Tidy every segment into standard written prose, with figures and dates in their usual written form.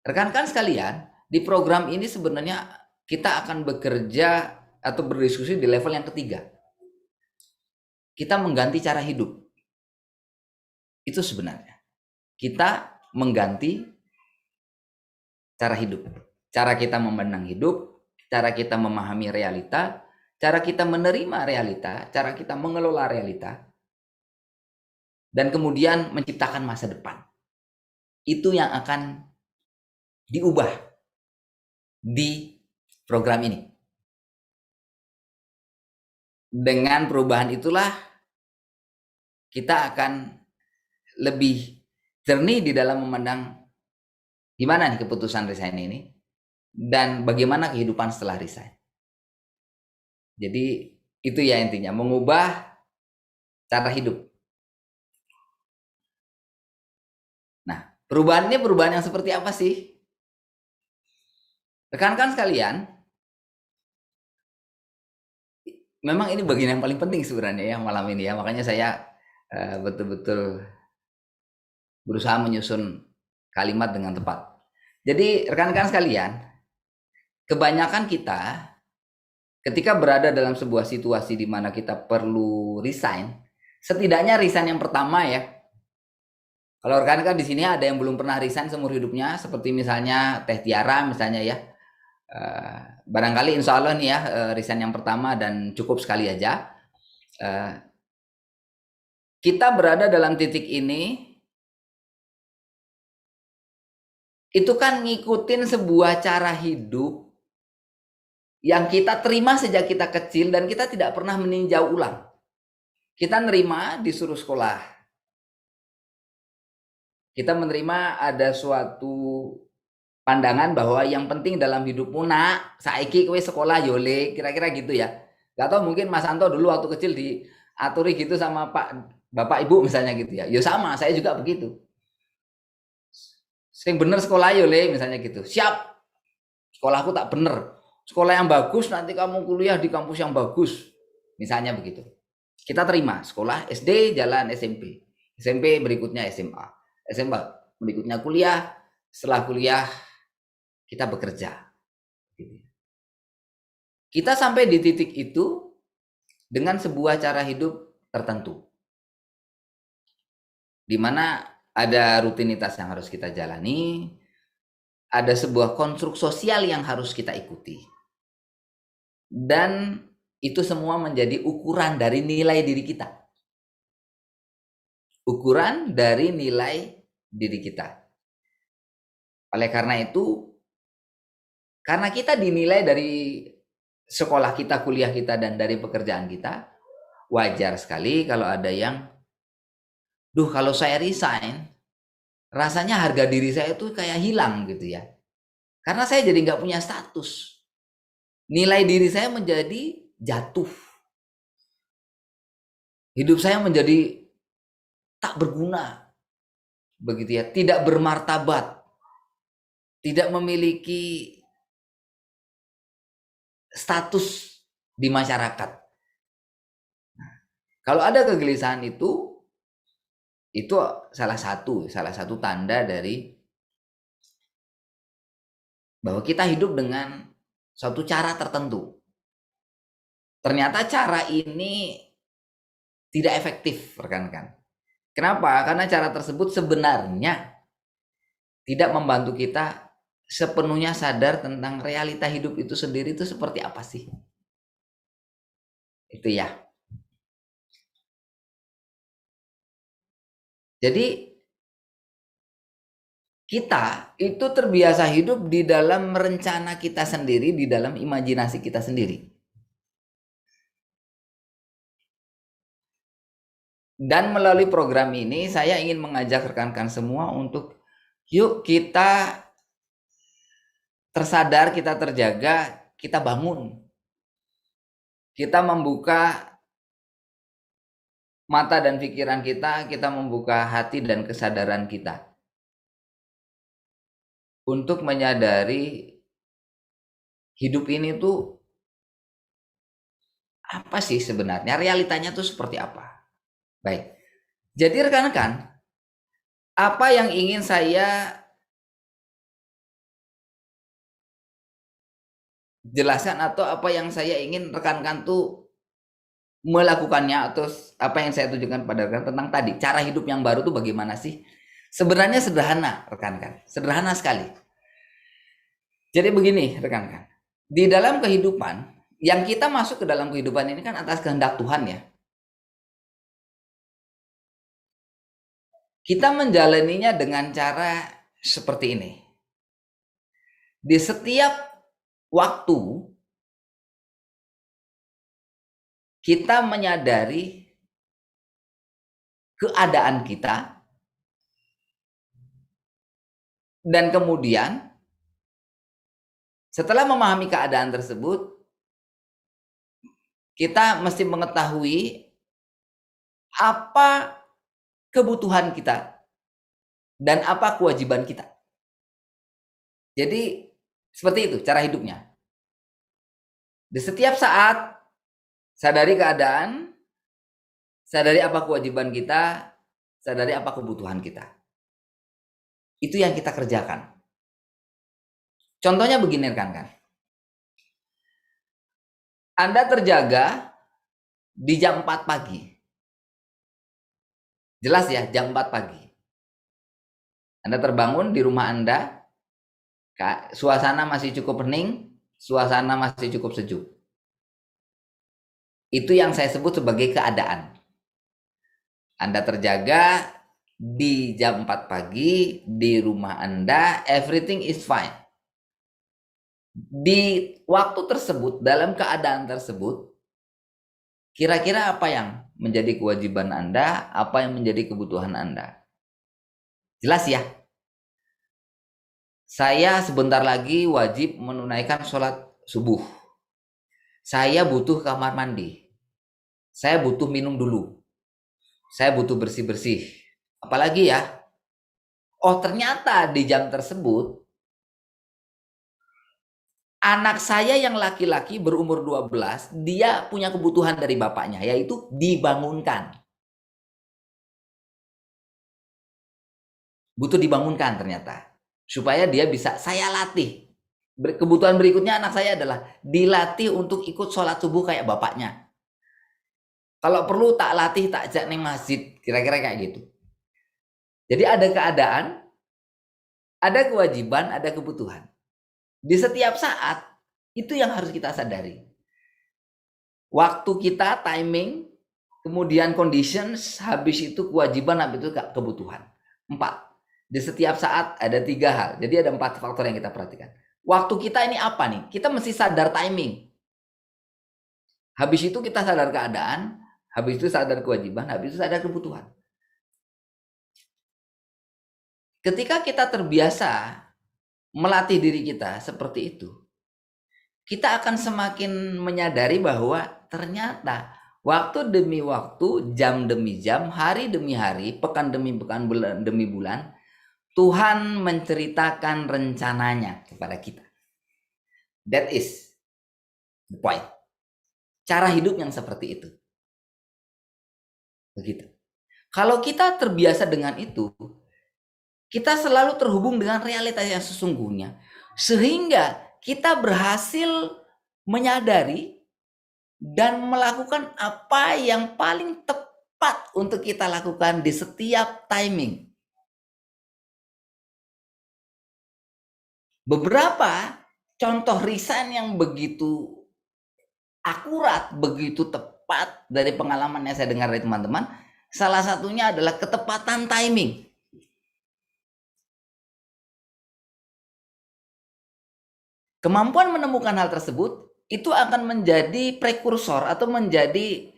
Rekan-rekan sekalian, di program ini sebenarnya kita akan bekerja atau berdiskusi di level yang ketiga. Kita mengganti cara hidup. Itu sebenarnya. Kita mengganti cara hidup. Cara kita memandang hidup, cara kita memahami realita, cara kita menerima realita, cara kita mengelola realita, dan kemudian menciptakan masa depan. Itu yang akan diubah di program ini. Dengan perubahan itulah kita akan lebih jernih di dalam memandang gimana nih keputusan resign ini dan bagaimana kehidupan setelah resign. Jadi itu ya intinya, mengubah cara hidup. Nah, perubahannya perubahan yang seperti apa sih? Rekan-rekan sekalian, memang ini bagian yang paling penting sebenarnya ya malam ini ya. Makanya saya betul-betul berusaha menyusun kalimat dengan tepat. Jadi rekan-rekan sekalian, kebanyakan kita ketika berada dalam sebuah situasi di mana kita perlu resign, setidaknya resign yang pertama ya. Kalau rekan-rekan di sini ada yang belum pernah resign seumur hidupnya, seperti misalnya Teh Tiara misalnya ya. Barangkali insya Allah nih ya resign yang pertama dan cukup sekali aja. Kita berada dalam titik ini, itu kan ngikutin sebuah cara hidup yang kita terima sejak kita kecil dan kita tidak pernah meninjau ulang. Kita nerima disuruh sekolah. Kita menerima ada suatu pandangan bahwa yang penting dalam hidupmu nak, saiki kowe sekolah yole, kira-kira gitu ya. Gak tau mungkin Mas Anto dulu waktu kecil diaturi gitu sama Bapak Ibu misalnya gitu ya. Ya sama, saya juga begitu. Sing bener sekolah yole misalnya gitu. Siap, sekolahku tak bener. Sekolah yang bagus, nanti kamu kuliah di kampus yang bagus. Misalnya begitu. Kita terima, sekolah SD, jalan SMP. SMP berikutnya SMA. SMA berikutnya kuliah. Setelah kuliah, kita bekerja. Kita sampai di titik itu dengan sebuah cara hidup tertentu. Di mana ada rutinitas yang harus kita jalani, ada sebuah konstruk sosial yang harus kita ikuti. Dan itu semua menjadi ukuran dari nilai diri kita. Ukuran dari nilai diri kita. Oleh karena itu, karena kita dinilai dari sekolah kita, kuliah kita, dan dari pekerjaan kita, wajar sekali kalau ada yang, duh kalau saya resign, rasanya harga diri saya itu kayak hilang gitu ya. Karena saya jadi nggak punya status. Nilai diri saya menjadi jatuh. Hidup saya menjadi tak berguna. Begitu ya, tidak bermartabat. Tidak memiliki status di masyarakat. Nah, kalau ada kegelisahan itu salah satu tanda dari bahwa kita hidup dengan suatu cara tertentu. Ternyata cara ini tidak efektif, rekan-rekan. Kenapa? Karena cara tersebut sebenarnya tidak membantu kita sepenuhnya sadar tentang realita hidup itu sendiri itu seperti apa sih. Itu ya. Jadi kita itu terbiasa hidup di dalam rencana kita sendiri, di dalam imajinasi kita sendiri. Dan melalui program ini saya ingin mengajak rekan-rekan semua untuk yuk kita tersadar, kita terjaga, kita bangun. Kita membuka mata dan pikiran kita membuka hati dan kesadaran kita. Untuk menyadari hidup ini tuh apa sih sebenarnya, realitanya tuh seperti apa. Baik, jadi rekan-rekan, apa yang ingin saya jelaskan atau apa yang saya ingin rekan-rekan tuh melakukannya, atau apa yang saya tunjukkan pada rekan tentang tadi cara hidup yang baru tuh bagaimana sih? Sebenarnya sederhana, rekan-rekan, sederhana sekali. Jadi begini, rekan-rekan, di dalam kehidupan yang kita masuk ke dalam kehidupan ini kan atas kehendak Tuhan ya. Kita menjalaninya dengan cara seperti ini. Di setiap waktu kita menyadari keadaan kita, dan kemudian setelah memahami keadaan tersebut, kita mesti mengetahui apa kebutuhan kita dan apa kewajiban kita. Jadi seperti itu cara hidupnya. Di setiap saat sadari keadaan, sadari apa kewajiban kita, sadari apa kebutuhan kita. Itu yang kita kerjakan. Contohnya begini rekan-rekan. Anda terjaga di jam 4 pagi. Jelas ya, jam 4 pagi. Anda terbangun di rumah Anda, suasana masih cukup hening, suasana masih cukup sejuk. Itu yang saya sebut sebagai keadaan. Anda terjaga di jam 4 pagi di rumah Anda, everything is fine. Di waktu tersebut, dalam keadaan tersebut, kira-kira apa yang menjadi kewajiban Anda, apa yang menjadi kebutuhan Anda? Jelas ya? Saya sebentar lagi wajib menunaikan sholat subuh. Saya butuh kamar mandi. Saya butuh minum dulu. Saya butuh bersih-bersih. Apalagi ya? Oh, ternyata di jam tersebut anak saya yang laki-laki berumur 12, dia punya kebutuhan dari bapaknya, yaitu dibangunkan. Butuh dibangunkan ternyata. Supaya dia bisa saya latih. Kebutuhan berikutnya anak saya adalah dilatih untuk ikut sholat subuh kayak bapaknya. Kalau perlu tak latih, tak ajak neng masjid. Kira-kira kayak gitu. Jadi ada keadaan, ada kewajiban, ada kebutuhan. Di setiap saat, itu yang harus kita sadari. Waktu kita, timing, kemudian conditions, habis itu kewajiban, habis itu kebutuhan. 4. Di setiap saat ada 3 hal. Jadi ada 4 faktor yang kita perhatikan. Waktu kita ini apa nih? Kita mesti sadar timing. Habis itu kita sadar keadaan, habis itu sadar kewajiban, habis itu sadar kebutuhan. Ketika kita terbiasa melatih diri kita seperti itu, kita akan semakin menyadari bahwa ternyata waktu demi waktu, jam demi jam, hari demi hari, pekan demi pekan, bulan demi bulan, Tuhan menceritakan rencananya kepada kita. That is the point. Cara hidup yang seperti itu. Begitu. Kalau kita terbiasa dengan itu, kita selalu terhubung dengan realitas yang sesungguhnya. Sehingga kita berhasil menyadari dan melakukan apa yang paling tepat untuk kita lakukan di setiap timing. Beberapa contoh resign yang begitu akurat, begitu tepat dari pengalaman yang saya dengar dari teman-teman, salah satunya adalah ketepatan timing. Kemampuan menemukan hal tersebut itu akan menjadi prekursor atau menjadi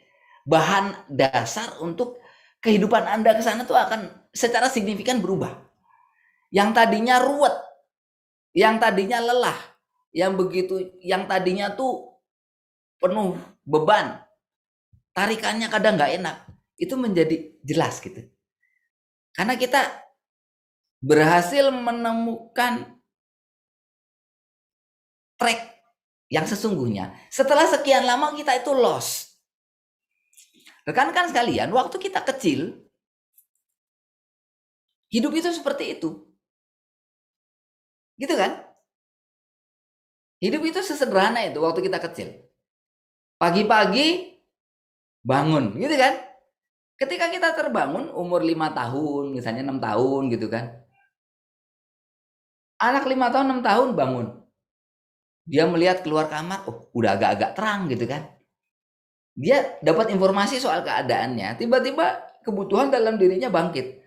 bahan dasar untuk kehidupan Anda ke sana tuh akan secara signifikan berubah. Yang tadinya ruwet, yang tadinya lelah, yang tadinya tuh penuh beban, tarikannya kadang nggak enak, itu menjadi jelas gitu. Karena kita berhasil menemukan track yang sesungguhnya. Setelah sekian lama kita itu lost. Rekan-rekan sekalian, waktu kita kecil, hidup itu seperti itu. Gitu kan? Hidup itu sesederhana itu waktu kita kecil. Pagi-pagi bangun, gitu kan? Ketika kita terbangun umur 5 tahun, misalnya 6 tahun gitu kan. Anak 5 tahun, 6 tahun bangun. Dia melihat keluar kamar, oh udah agak-agak terang gitu kan. Dia dapat informasi soal keadaannya, tiba-tiba kebutuhan dalam dirinya bangkit.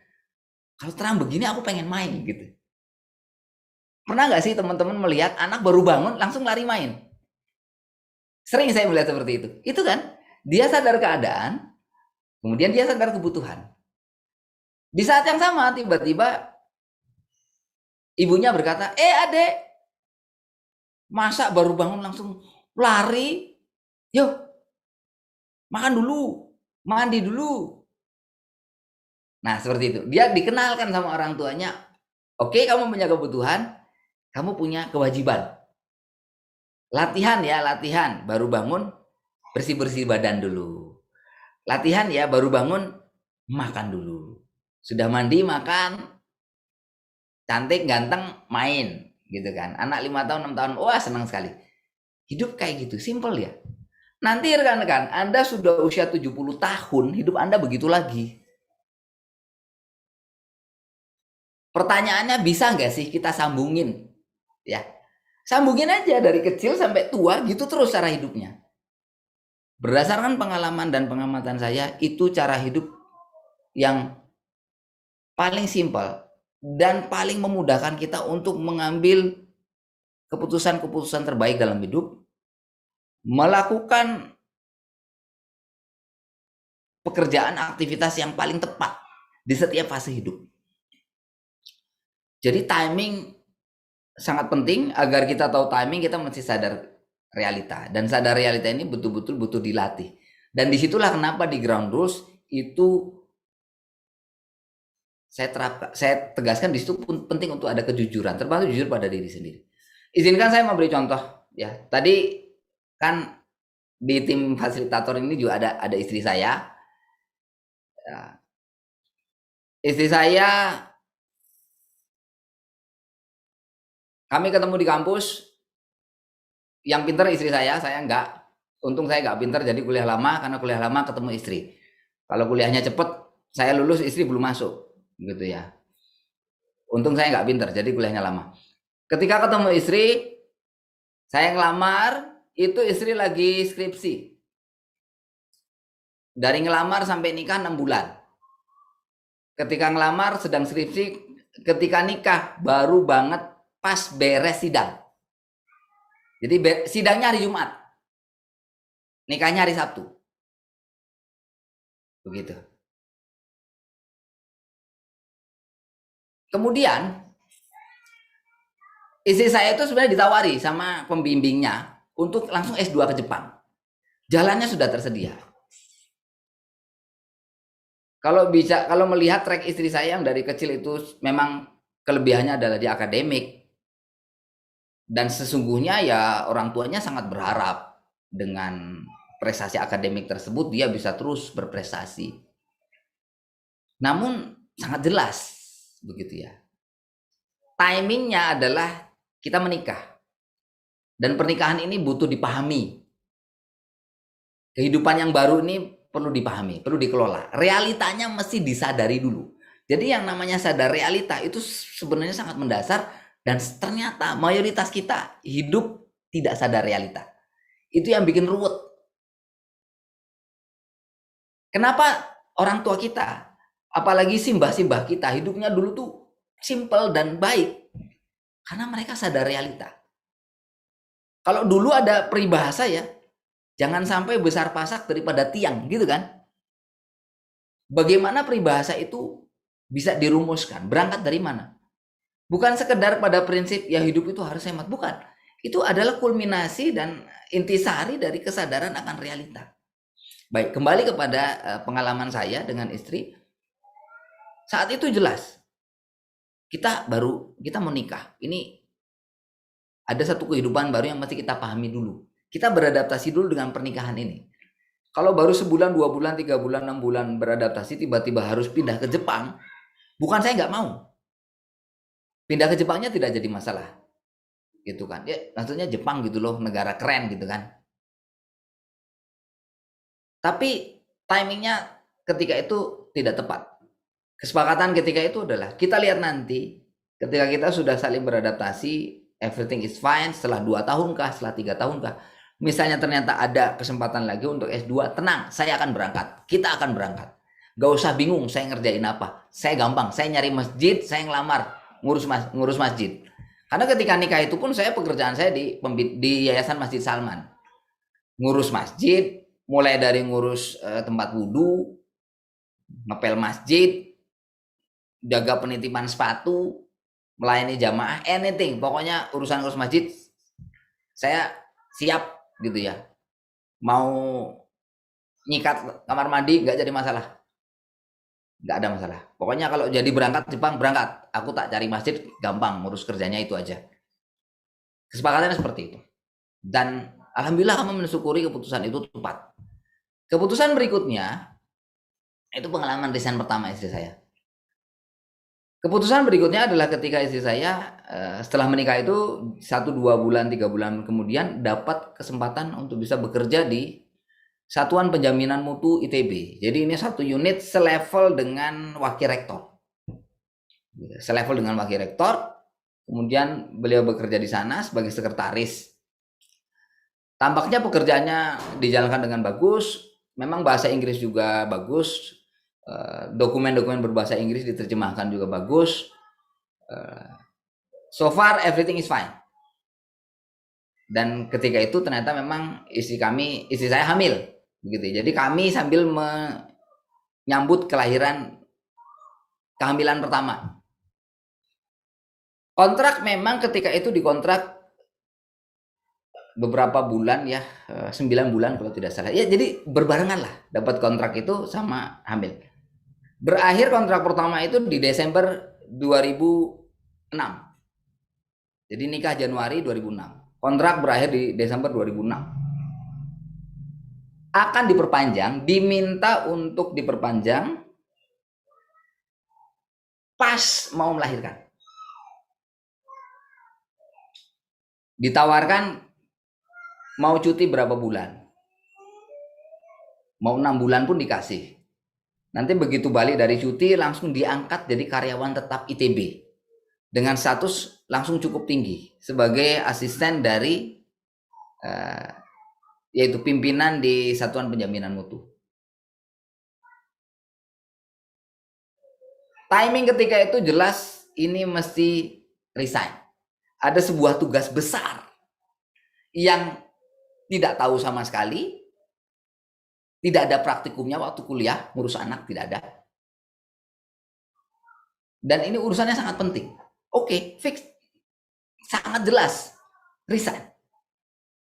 Kalau terang begini aku pengen main gitu. Pernah nggak sih teman-teman melihat anak baru bangun langsung lari main? Sering saya melihat seperti itu. Itu kan, dia sadar keadaan, kemudian dia sadar kebutuhan. Di saat yang sama tiba-tiba ibunya berkata, adek, masa baru bangun langsung lari? Yuk, makan dulu, mandi dulu. Nah seperti itu, dia dikenalkan sama orang tuanya. Oke, kamu punya kebutuhan, kamu punya kewajiban. Latihan ya, latihan. Baru bangun, bersih-bersih badan dulu. Latihan ya, baru bangun, makan dulu. Sudah mandi, makan, cantik, ganteng, main. Gitu kan. Anak 5 tahun, 6 tahun, wah senang sekali. Hidup kayak gitu, simple ya. Nanti rekan-rekan, Anda sudah usia 70 tahun, hidup Anda begitu lagi. Pertanyaannya, bisa nggak sih kita sambungin? Ya, sambungin aja dari kecil sampai tua gitu terus cara hidupnya. Berdasarkan pengalaman dan pengamatan saya, itu cara hidup yang paling simpel dan paling memudahkan kita untuk mengambil keputusan-keputusan terbaik dalam hidup, melakukan pekerjaan aktivitas yang paling tepat di setiap fase hidup. Jadi timing sangat penting. Agar kita tahu timing, kita mesti sadar realita, dan sadar realita ini betul-betul butuh dilatih. Dan disitulah kenapa di ground rules itu saya tegaskan, di situ penting untuk ada kejujuran, termasuk jujur pada diri sendiri. Izinkan saya memberi contoh ya. Tadi kan di tim fasilitator ini juga ada istri saya. Ya. Istri saya, kami ketemu di kampus. Yang pintar istri saya enggak. Untung saya enggak pintar, jadi kuliah lama. Karena kuliah lama ketemu istri. Kalau kuliahnya cepet, saya lulus, istri belum masuk, gitu ya. Untung saya enggak pintar, jadi kuliahnya lama. Ketika ketemu istri, saya ngelamar, itu istri lagi skripsi. Dari ngelamar sampai nikah 6 bulan. Ketika ngelamar sedang skripsi, ketika nikah baru banget pas beres sidang. Jadi sidangnya hari Jumat, nikahnya hari Sabtu. Begitu. Kemudian istri saya itu sebenarnya ditawari sama pembimbingnya untuk langsung S2 ke Jepang. Jalannya sudah tersedia. Kalau melihat track istri saya yang dari kecil itu memang kelebihannya adalah di akademik. Dan sesungguhnya ya orang tuanya sangat berharap dengan prestasi akademik tersebut dia bisa terus berprestasi. Namun sangat jelas begitu ya. Timingnya adalah kita menikah. Dan pernikahan ini butuh dipahami. Kehidupan yang baru ini perlu dipahami, perlu dikelola. Realitanya mesti disadari dulu. Jadi yang namanya sadar realita itu sebenarnya sangat mendasar, dan ternyata mayoritas kita hidup tidak sadar realita. Itu yang bikin ruwet. Kenapa orang tua kita, apalagi simbah-simbah kita, hidupnya dulu tuh simple dan baik? Karena mereka sadar realita. Kalau dulu ada peribahasa ya, jangan sampai besar pasak daripada tiang, gitu kan? Bagaimana peribahasa itu bisa dirumuskan? Berangkat dari mana? Bukan sekedar pada prinsip ya hidup itu harus hemat, bukan. Itu adalah kulminasi dan intisari dari kesadaran akan realita. Baik, kembali kepada pengalaman saya dengan istri. Saat itu jelas kita mau nikah. Ini ada satu kehidupan baru yang mesti kita pahami dulu. Kita beradaptasi dulu dengan pernikahan ini. Kalau baru sebulan, 2 bulan, 3 bulan, 6 bulan beradaptasi, tiba-tiba harus pindah ke Jepang, bukan saya nggak mau. Pindah ke Jepangnya tidak jadi masalah. gitu kan. Ya, maksudnya Jepang gitu loh, negara keren gitu kan. Tapi timingnya ketika itu tidak tepat. Kesepakatan ketika itu adalah kita lihat nanti ketika kita sudah saling beradaptasi, everything is fine setelah 2 tahun kah, setelah 3 tahun kah. Misalnya ternyata ada kesempatan lagi untuk S2, tenang, saya akan berangkat. Kita akan berangkat. Gak usah bingung saya ngerjain apa. Saya gampang, saya nyari masjid, saya ngelamar, ngurus masjid. Karena ketika nikah itu pun saya pekerjaan saya di Yayasan Masjid Salman. Ngurus masjid, mulai dari ngurus tempat wudhu, ngepel masjid, jaga penitipan sepatu, melayani jamaah, anything. Pokoknya urusan ngurus masjid saya siap gitu ya. Mau nyikat kamar mandi nggak jadi masalah. Nggak ada masalah. Pokoknya kalau jadi berangkat Jepang, berangkat. Aku tak cari masjid, gampang. Ngurus kerjanya itu aja. Kesepakatannya seperti itu. Dan alhamdulillah kami mensyukuri keputusan itu tepat. Keputusan berikutnya, itu pengalaman resign pertama istri saya. Keputusan berikutnya adalah ketika istri saya setelah menikah itu 1-2 bulan 3 bulan kemudian dapat kesempatan untuk bisa bekerja di Satuan Penjaminan Mutu ITB. Jadi ini satu unit selevel dengan wakil rektor. Selevel dengan wakil rektor. Kemudian beliau bekerja di sana sebagai sekretaris. Tampaknya pekerjaannya dijalankan dengan bagus. Memang bahasa Inggris juga bagus. Dokumen-dokumen berbahasa Inggris diterjemahkan juga bagus. So far everything is fine. Dan ketika itu ternyata memang istri saya hamil, begitu. Jadi kami sambil menyambut kehamilan pertama. Kontrak memang ketika itu dikontrak beberapa bulan ya, 9 bulan kalau tidak salah. Ya jadi berbarengan lah dapat kontrak itu sama hamil. Berakhir kontrak pertama itu di Desember 2006. Jadi nikah Januari 2006. Kontrak berakhir di Desember 2006. Akan diperpanjang, diminta untuk diperpanjang pas mau melahirkan. Ditawarkan mau cuti berapa bulan. Mau 6 bulan pun dikasih. Nanti begitu balik dari cuti langsung diangkat jadi karyawan tetap ITB. Dengan status langsung cukup tinggi sebagai asisten dari yaitu pimpinan di Satuan Penjaminan Mutu. Timing ketika itu jelas ini mesti resign. Ada sebuah tugas besar yang tidak tahu sama sekali, tidak ada praktikumnya waktu kuliah, ngurus anak tidak ada. Dan ini urusannya sangat penting. Oke, fix. Sangat jelas, resign.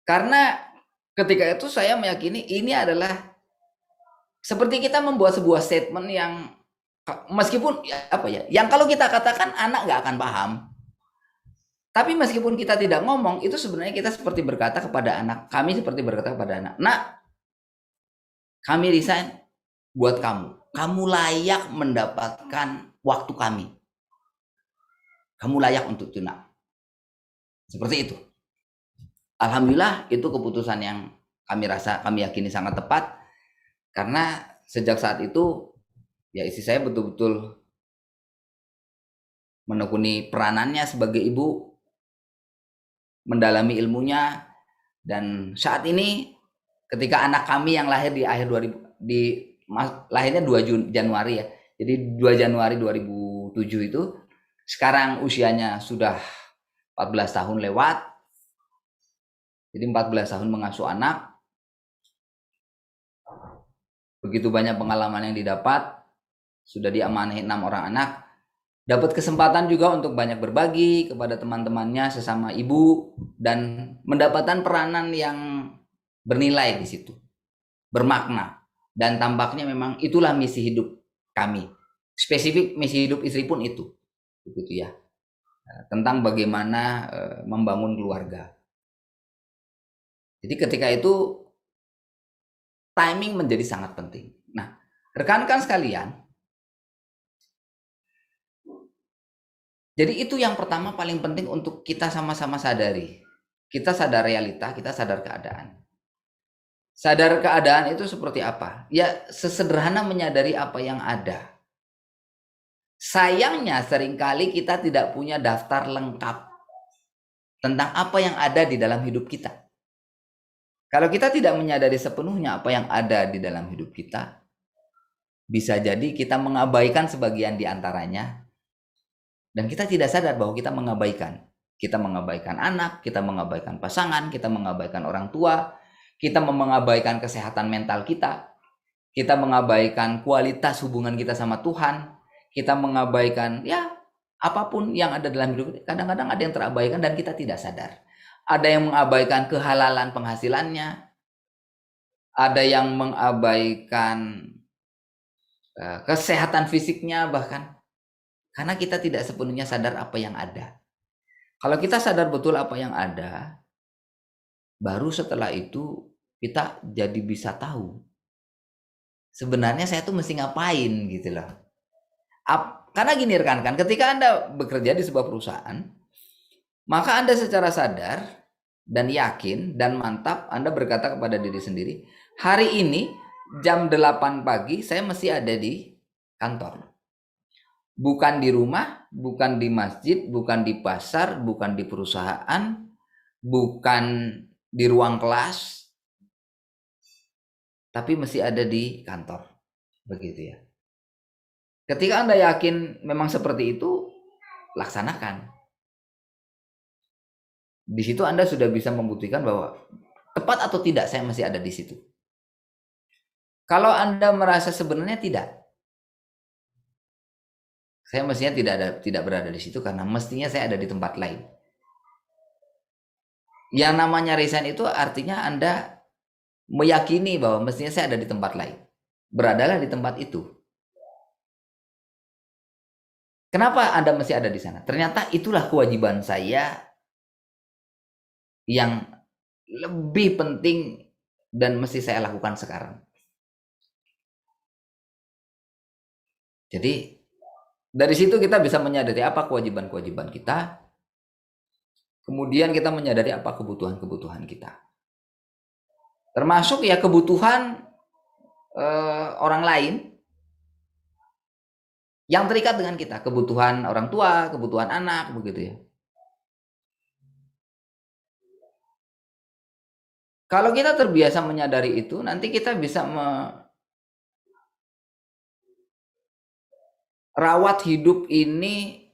Karena ketika itu saya meyakini ini adalah seperti kita membuat sebuah statement yang meskipun yang kalau kita katakan anak nggak akan paham. Tapi meskipun kita tidak ngomong, itu sebenarnya kita seperti berkata kepada anak. Kami seperti berkata kepada anak, nak, kami resign buat kamu. Kamu layak mendapatkan waktu kami. Kamu layak untuk itu, nak. Seperti itu. Alhamdulillah itu keputusan yang kami yakini sangat tepat. Karena sejak saat itu, ya istri saya betul-betul menekuni peranannya sebagai ibu, mendalami ilmunya, dan saat ini ketika anak kami yang lahir di akhir 2000 lahirnya 2 Januari ya. Jadi 2 Januari 2007 itu sekarang usianya sudah 14 tahun lewat. Jadi 14 tahun mengasuh anak. Begitu banyak pengalaman yang didapat. Sudah diamanahi 6 orang anak. Dapat kesempatan juga untuk banyak berbagi kepada teman-temannya sesama ibu dan mendapatkan peranan yang bernilai di situ, bermakna, dan tampaknya memang itulah misi hidup kami. Spesifik misi hidup istri pun itu, begitu ya, tentang bagaimana membangun keluarga. Jadi ketika itu timing menjadi sangat penting. Nah, rekan-rekan sekalian, Jadi itu yang pertama paling penting untuk kita sama-sama sadari. Kita sadar realita, kita sadar keadaan. Sadar keadaan itu seperti apa? Ya sesederhana menyadari apa yang ada. Sayangnya seringkali kita tidak punya daftar lengkap tentang apa yang ada di dalam hidup kita. Kalau kita tidak menyadari sepenuhnya apa yang ada di dalam hidup kita, bisa jadi kita mengabaikan sebagian di antaranya, dan kita tidak sadar bahwa kita mengabaikan. Kita mengabaikan anak, kita mengabaikan pasangan, kita mengabaikan orang tua, kita mengabaikan kesehatan mental kita mengabaikan kualitas hubungan kita sama Tuhan, kita mengabaikan ya apapun yang ada dalam hidup. Kadang-kadang ada yang terabaikan dan kita tidak sadar. Ada yang mengabaikan kehalalan penghasilannya, ada yang mengabaikan kesehatan fisiknya bahkan, karena kita tidak sepenuhnya sadar apa yang ada. Kalau kita sadar betul apa yang ada, baru setelah itu kita jadi bisa tahu sebenarnya saya tuh mesti ngapain gitu loh. Karena gini rekan-rekan, ketika Anda bekerja di sebuah perusahaan, maka Anda secara sadar dan yakin dan mantap Anda berkata kepada diri sendiri, hari ini jam 8 pagi saya mesti ada di kantor. Bukan di rumah, bukan di masjid, bukan di pasar, bukan di perusahaan, bukan di ruang kelas, tapi mesti ada di kantor. Begitu ya. Ketika Anda yakin memang seperti itu, laksanakan. Di situ Anda sudah bisa membuktikan bahwa tepat atau tidak saya masih ada di situ. Kalau Anda merasa sebenarnya tidak, saya mestinya tidak berada di situ karena mestinya saya ada di tempat lain. Yang namanya resign itu artinya Anda meyakini bahwa mestinya saya ada di tempat lain. Beradalah di tempat itu. Kenapa Anda mesti ada di sana? Ternyata itulah kewajiban saya yang lebih penting dan mesti saya lakukan sekarang. Jadi dari situ kita bisa menyadari apa kewajiban-kewajiban kita. Kemudian kita menyadari apa kebutuhan-kebutuhan kita. Termasuk ya kebutuhan orang lain yang terikat dengan kita. Kebutuhan orang tua, kebutuhan anak, begitu ya. Kalau kita terbiasa menyadari itu, nanti kita bisa merawat hidup ini.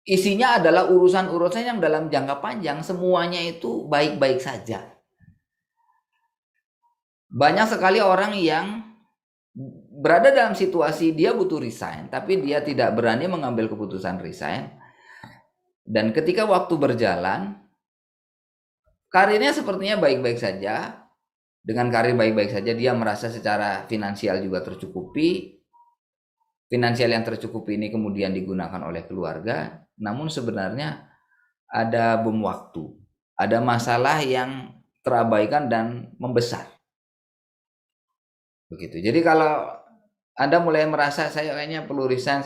Isinya adalah urusan-urusan yang dalam jangka panjang semuanya itu baik-baik saja. Banyak sekali orang yang berada dalam situasi dia butuh resign, tapi dia tidak berani mengambil keputusan resign. Dan ketika waktu berjalan, karirnya sepertinya baik-baik saja. Dengan karir baik-baik saja, dia merasa secara finansial juga tercukupi. Finansial yang tercukupi ini kemudian digunakan oleh keluarga. Namun sebenarnya ada bom waktu. Ada masalah yang terabaikan dan membesar. Begitu. Jadi kalau Anda mulai merasa saya kayaknya perlu resign,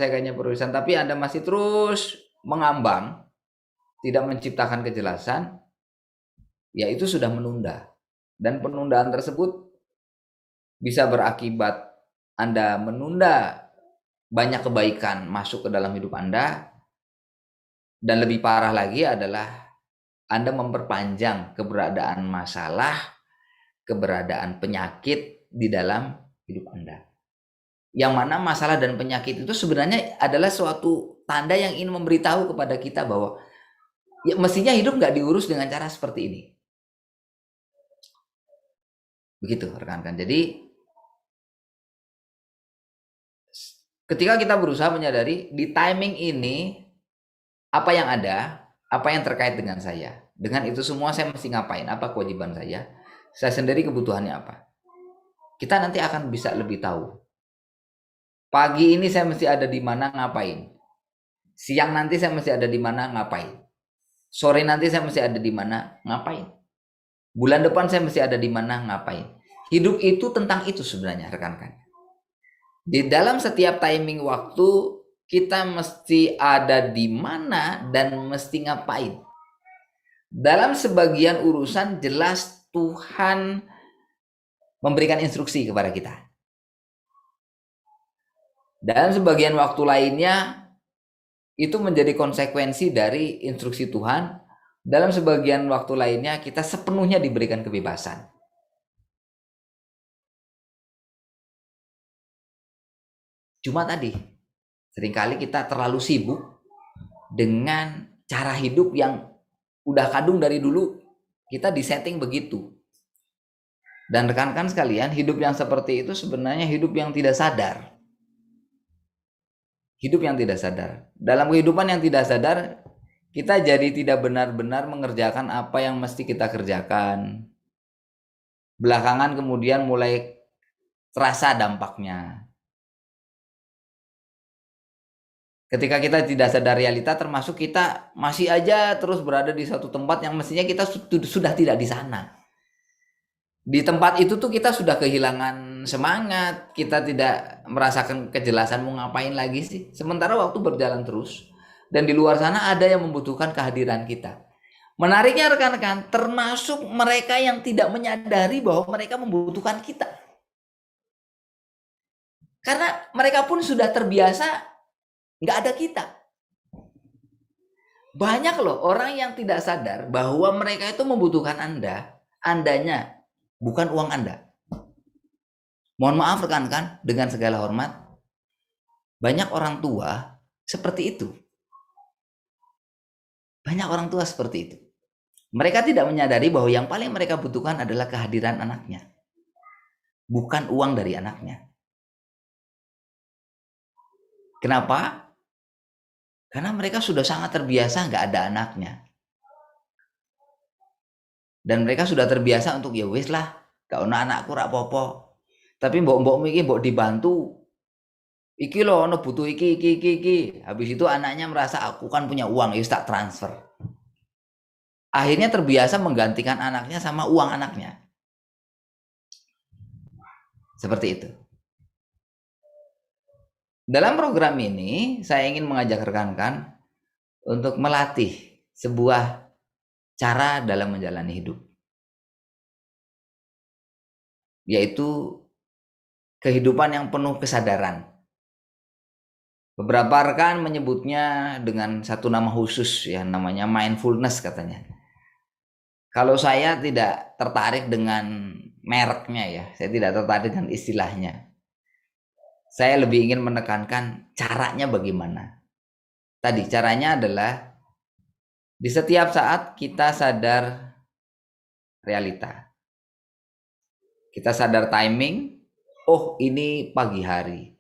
tapi Anda masih terus mengambang, tidak menciptakan kejelasan, ya itu sudah menunda. Dan penundaan tersebut bisa berakibat Anda menunda banyak kebaikan masuk ke dalam hidup Anda, dan lebih parah lagi adalah Anda memperpanjang keberadaan masalah, keberadaan penyakit di dalam hidup Anda. Yang mana masalah dan penyakit itu sebenarnya adalah suatu tanda yang ingin memberitahu kepada kita bahwa ya, mestinya hidup nggak diurus dengan cara seperti ini. Begitu rekan-rekan. Jadi ketika kita berusaha menyadari di timing ini apa yang ada, apa yang terkait dengan saya, dengan itu semua saya mesti ngapain, apa kewajiban saya sendiri kebutuhannya apa, kita nanti akan bisa lebih tahu. Pagi ini saya mesti ada di mana ngapain, siang nanti saya mesti ada di mana ngapain, sore nanti saya mesti ada di mana ngapain, bulan depan saya mesti ada di mana ngapain. Hidup itu tentang itu sebenarnya rekan-rekan. Di dalam setiap timing waktu kita mesti ada di mana dan mesti ngapain. Dalam sebagian urusan jelas Tuhan memberikan instruksi kepada kita. Dalam sebagian waktu lainnya itu menjadi konsekuensi dari instruksi Tuhan. Dalam sebagian waktu lainnya kita sepenuhnya diberikan kebebasan. Cuma tadi, seringkali kita terlalu sibuk dengan cara hidup yang udah kadung dari dulu kita disetting begitu. Dan rekan-rekan sekalian, hidup yang seperti itu sebenarnya hidup yang tidak sadar. Hidup yang tidak sadar. Dalam kehidupan yang tidak sadar, kita jadi tidak benar-benar mengerjakan apa yang mesti kita kerjakan. Belakangan kemudian mulai terasa dampaknya. Ketika kita tidak sadar realita, termasuk kita masih aja terus berada di satu tempat yang mestinya kita sudah tidak di sana. Di tempat itu tuh kita sudah kehilangan semangat, kita tidak merasakan kejelasan mau ngapain lagi sih. Sementara waktu berjalan terus, dan di luar sana ada yang membutuhkan kehadiran kita. Menariknya rekan-rekan, termasuk mereka yang tidak menyadari bahwa mereka membutuhkan kita. Karena mereka pun sudah terbiasa nggak ada kita. Banyak loh orang yang tidak sadar bahwa mereka itu membutuhkan Andanya, bukan uang Anda. Mohon maaf rekan-rekan, dengan segala hormat, banyak orang tua seperti itu. Banyak orang tua seperti itu. Mereka tidak menyadari bahwa yang paling mereka butuhkan adalah kehadiran anaknya, bukan uang dari anaknya. Kenapa? Karena mereka sudah sangat terbiasa nggak ada anaknya. Dan mereka sudah terbiasa untuk ya wis lah, gak ono anakku rak popo. Tapi mbok iki mbok dibantu. Iki loh ono butuh iki. Habis itu anaknya merasa aku kan punya uang, ya tak transfer. Akhirnya terbiasa menggantikan anaknya sama uang anaknya. Seperti itu. Dalam program ini, saya ingin mengajak rekan-rekan untuk melatih sebuah cara dalam menjalani hidup. Yaitu kehidupan yang penuh kesadaran. Beberapa rekan menyebutnya dengan satu nama khusus, ya, namanya mindfulness katanya. Kalau saya tidak tertarik dengan mereknya, ya, saya tidak tertarik dengan istilahnya. Saya lebih ingin menekankan caranya bagaimana. Tadi caranya adalah di setiap saat kita sadar realita. Kita sadar timing. Oh, ini pagi hari.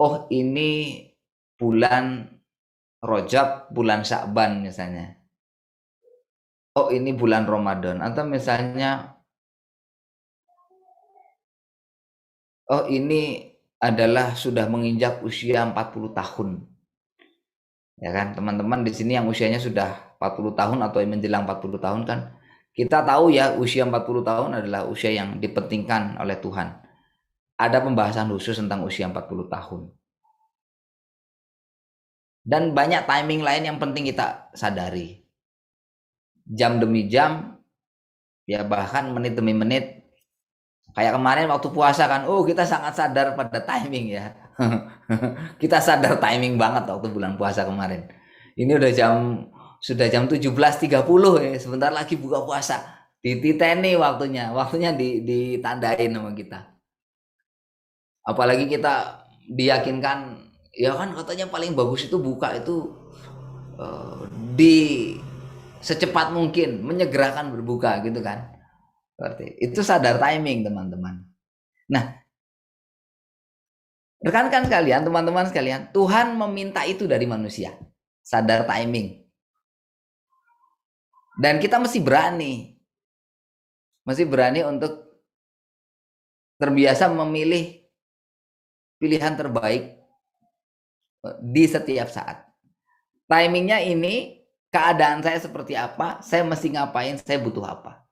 Oh, ini bulan Rajab, bulan Sya'ban misalnya. Oh, ini bulan Ramadan. Atau misalnya, oh, ini adalah sudah menginjak usia 40 tahun. Ya kan, teman-teman di sini yang usianya sudah 40 tahun atau menjelang 40 tahun kan, kita tahu ya usia 40 tahun adalah usia yang dipentingkan oleh Tuhan. Ada pembahasan khusus tentang usia 40 tahun. Dan banyak timing lain yang penting kita sadari. Jam demi jam, ya bahkan menit demi menit. Kayak kemarin waktu puasa kan, oh kita sangat sadar pada timing ya. Kita sadar timing banget waktu bulan puasa kemarin. Ini sudah jam 17.30 ya, sebentar lagi buka puasa. Dititeni waktunya ditandain sama kita. Apalagi kita diyakinkan, ya kan katanya paling bagus itu buka itu di secepat mungkin, menyegerakan berbuka gitu kan. Berarti itu sadar timing teman-teman. Nah, rekan-rekan sekalian, teman-teman sekalian, Tuhan meminta itu dari manusia, sadar timing. Dan kita mesti berani untuk terbiasa memilih pilihan terbaik di setiap saat. Timingnya ini, keadaan saya seperti apa, saya mesti ngapain, saya butuh apa.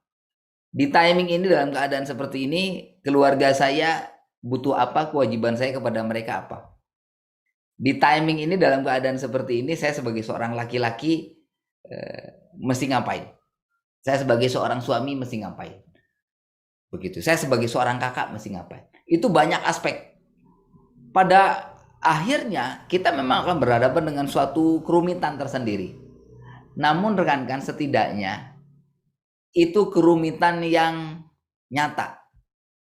Di timing ini, dalam keadaan seperti ini, keluarga saya butuh apa, kewajiban saya kepada mereka apa. Di timing ini, dalam keadaan seperti ini, saya sebagai seorang laki-laki mesti ngapain? Saya sebagai seorang suami mesti ngapain? Begitu. Saya sebagai seorang kakak mesti ngapain? Itu banyak aspek. Pada akhirnya kita memang akan berhadapan dengan suatu kerumitan tersendiri. Namun rekan-rekan, setidaknya itu kerumitan yang nyata.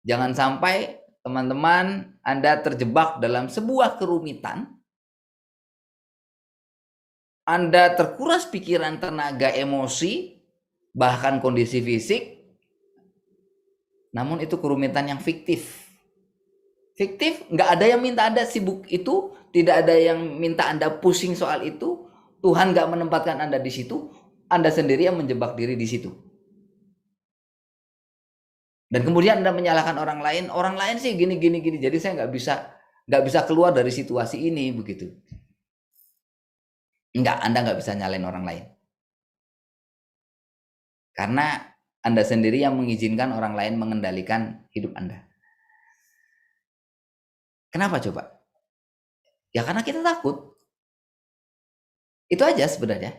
Jangan sampai teman-teman Anda terjebak dalam sebuah kerumitan, Anda terkuras pikiran, tenaga, emosi, bahkan kondisi fisik, namun itu kerumitan yang fiktif. Fiktif, nggak ada yang minta Anda sibuk itu, tidak ada yang minta Anda pusing soal itu, Tuhan nggak menempatkan Anda di situ, Anda sendiri yang menjebak diri di situ. Dan kemudian Anda menyalahkan orang lain sih gini, jadi saya nggak bisa keluar dari situasi ini, begitu. Anda nggak bisa nyalain orang lain. Karena Anda sendiri yang mengizinkan orang lain mengendalikan hidup Anda. Kenapa coba? Ya karena kita takut. Itu aja sebenarnya.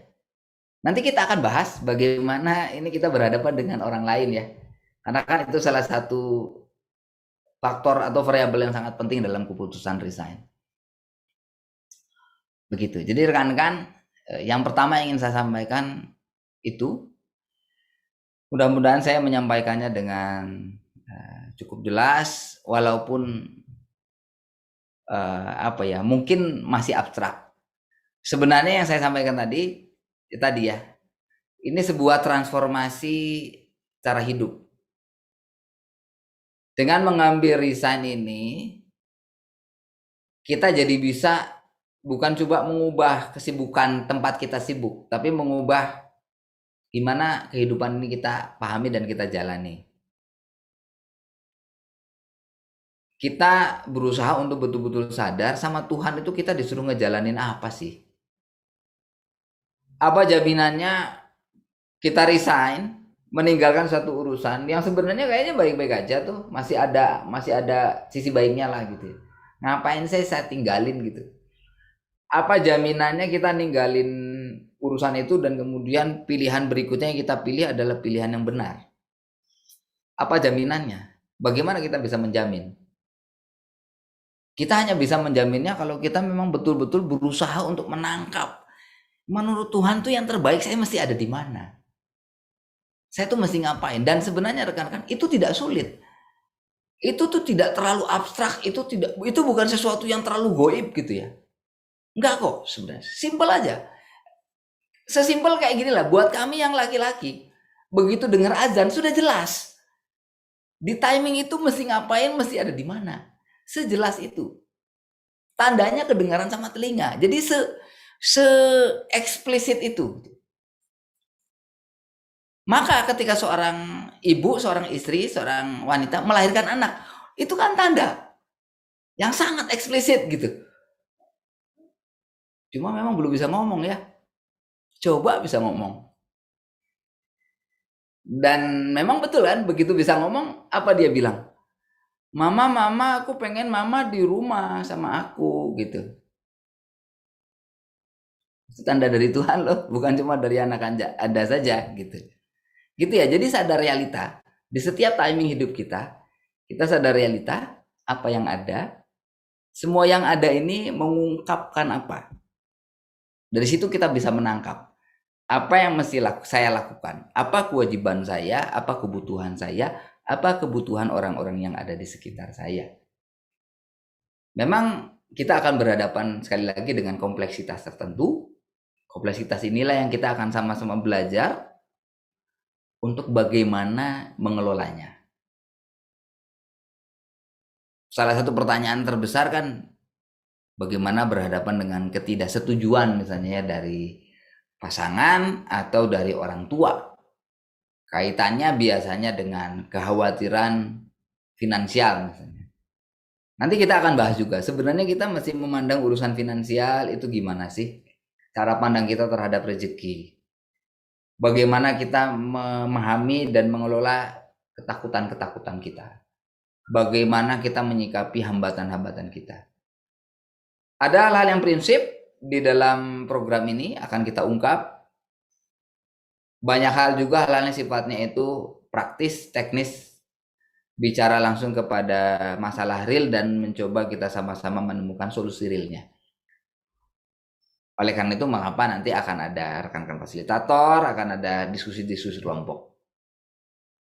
Nanti kita akan bahas bagaimana ini kita berhadapan dengan orang lain ya. Karena kan itu salah satu faktor atau variabel yang sangat penting dalam keputusan resign. Begitu. Jadi rekan-rekan, yang pertama yang ingin saya sampaikan itu, mudah-mudahan saya menyampaikannya dengan cukup jelas, walaupun mungkin masih abstrak. Sebenarnya yang saya sampaikan tadi ya, ini sebuah transformasi cara hidup. Dengan mengambil resign ini, kita jadi bisa bukan coba mengubah kesibukan tempat kita sibuk, tapi mengubah gimana kehidupan ini kita pahami dan kita jalani. Kita berusaha untuk betul-betul sadar sama Tuhan itu kita disuruh ngejalanin apa sih? Apa jaminannya kita resign, meninggalkan satu urusan yang sebenarnya kayaknya baik-baik aja tuh, masih ada sisi baiknya lah gitu. Ngapain saya tinggalin gitu? Apa jaminannya kita ninggalin urusan itu dan kemudian pilihan berikutnya yang kita pilih adalah pilihan yang benar? Apa jaminannya? Bagaimana kita bisa menjamin? Kita hanya bisa menjaminnya kalau kita memang betul-betul berusaha untuk menangkap, menurut Tuhan tuh yang terbaik saya mesti ada di mana. Saya tuh mesti ngapain? Dan sebenarnya rekan-rekan, itu tidak sulit. Itu tuh tidak terlalu abstrak, itu bukan sesuatu yang terlalu goib gitu ya. Enggak kok sebenarnya. Simpel aja. Sesimpel kayak gini lah, buat kami yang laki-laki, begitu dengar azan sudah jelas. Di timing itu mesti ngapain, mesti ada di mana. Sejelas itu. Tandanya kedengaran sama telinga. Jadi se-eksplisit itu. Maka ketika seorang ibu, seorang istri, seorang wanita melahirkan anak, itu kan tanda yang sangat eksplisit gitu. Cuma memang belum bisa ngomong ya. Coba bisa ngomong. Dan memang betul kan, begitu bisa ngomong, apa dia bilang? Mama, aku pengen mama di rumah sama aku gitu. Itu tanda dari Tuhan loh, bukan cuma dari anak ada saja gitu. Gitu ya, jadi sadar realita. Di setiap timing hidup kita sadar realita, apa yang ada. Semua yang ada ini mengungkapkan apa. Dari situ kita bisa menangkap apa yang mesti saya lakukan, apa kewajiban saya, apa kebutuhan saya, apa kebutuhan orang-orang yang ada di sekitar saya. Memang kita akan berhadapan sekali lagi dengan kompleksitas tertentu. Kompleksitas inilah yang kita akan sama-sama belajar untuk bagaimana mengelolanya. Salah satu pertanyaan terbesar kan bagaimana berhadapan dengan ketidaksetujuan misalnya dari pasangan atau dari orang tua. Kaitannya biasanya dengan kekhawatiran finansial misalnya. Nanti kita akan bahas juga, sebenarnya kita mesti memandang urusan finansial itu gimana sih? Cara pandang kita terhadap rezeki. Bagaimana kita memahami dan mengelola ketakutan-ketakutan kita. Bagaimana kita menyikapi hambatan-hambatan kita. Ada hal-hal yang prinsip di dalam program ini akan kita ungkap. Banyak hal juga hal-hal yang sifatnya itu praktis, teknis, bicara langsung kepada masalah real dan mencoba kita sama-sama menemukan solusi realnya. Oleh karena itu, mengapa nanti akan ada rekan-rekan fasilitator, akan ada diskusi-diskusi kelompok.